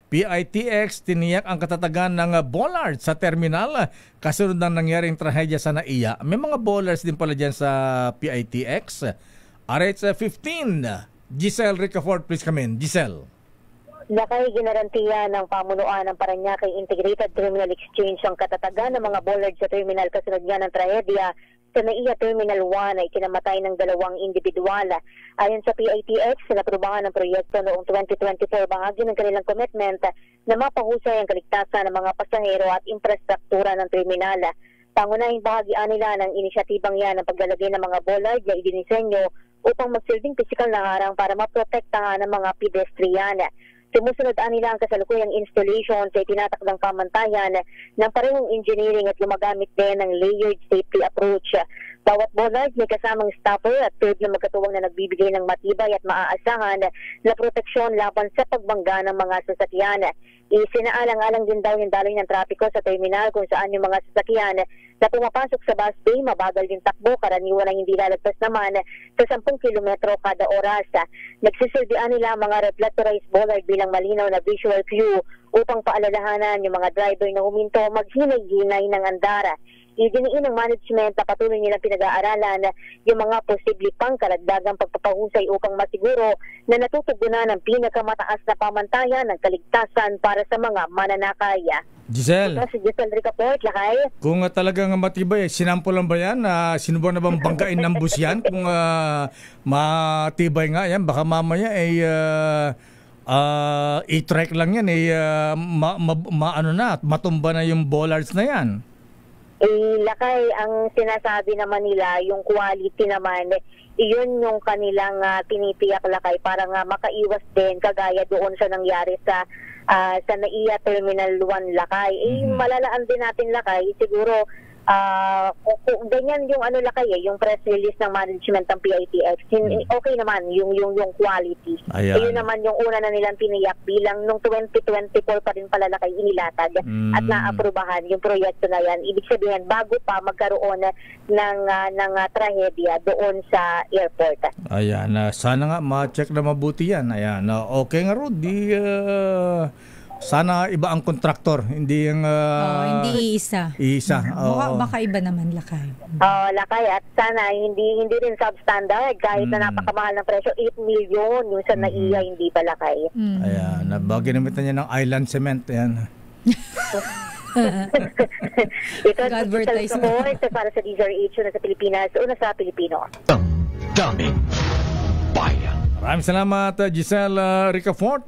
PITX tiniyak ang katatagan ng bollard sa terminal kasunod ng nangyaring trahedya sa NAIA. May mga bollards din pala dyan sa PITX. RH15, Giselle Ricafort, please come in. Giselle. Lakay, ginarantiya ng pamunuan ng Parañaque Integrated Terminal Exchange ang katatagan ng mga bollard sa terminal kasunod nga ng trahedya sa NAIA Terminal 1 ay kinamatay ng 2 individual. Ayon sa PITX, sinaprubahan ng proyekto noong 2024 bahagi ng kanilang commitment na mapahusay ang kaligtasan ng mga pasahero at infrastruktura ng terminal. Pangunahing bahagian nila ng inisyatibang yan ang paglalagay ng mga bollard na idinisenyo upang magsilbing pisikal na harang para maprotektahan ng mga pedestrian. Sumusunod nila ang kasalukuyang installation sa itinatakdang pamantayan ng parehong engineering at gumagamit din ng layered safety approach. Bawat bollard may kasamang stopper at third na magkatuwang na nagbibigay ng matibay at maaasahan na proteksyon laban sa pagbangga ng mga sasakyan. Isinaalang-alang din daw yung daloy ng trapiko sa terminal kung saan yung mga sasakyan na pumapasok sa bus bay, mabagal din takbo, karaniwan ang hindi lalagpas naman sa 10 kilometro kada oras. Nagsisilbihan nila mga reflectorized bollard bilang malinaw na visual cue upang paalalahanan yung mga driver na huminto maghinay-hinay ng andara. Idiniin ng management na patuloy nilang pinag-aaralan yung mga posible pang karagdagang pagpapahusay upang masiguro na natutugunan ang pinakamataas na pamantayan ng kaligtasan para sa mga mananakay. Giselle, Si Giselle Ricafort, Lakay. kung talagang matibay, sinampulan ba yan? Sinubukan na bang banggain ng bus yan? Kung matibay nga yan, baka mamaya ay i-track lang yan, matumba na yung bollards na yan. Lakay, ang sinasabi naman nila, yung quality naman, iyon yung kanilang tinitiyak, Lakay, para nga makaiwas din kagaya doon sa nangyari sa NAIA Terminal 1, Lakay. Malalaan din natin, Lakay, siguro ganyan yung Lakay, yung press release ng management ng PITX. Okay naman yung quality. Ayun naman yung una na nilang tiniyak bilang nung 2024 pa rin pala, Lakay, inilatag at naaprubahan yung proyekto na yan. Ibig sabihin bago pa magkaroon ng trahedya doon sa airport. Ayan, sana nga ma-check na mabuti yan. Ayan, okay nga, Rudy. Sana iba ang kontraktor, hindi yung hindi isa. Baka iba naman, Lakay. Lakay, at sana hindi rin substandard kahit na napakamahal ng presyo, 8 million yung sa NAIA, hindi pa, Lakay. Ayan, ginamitan niya ng island cement. Ayan. Ito ang support para sa DZRH na sa Pilipinas, una sa Pilipino. Daming bayan. Maraming salamat, Giselle Ricafort.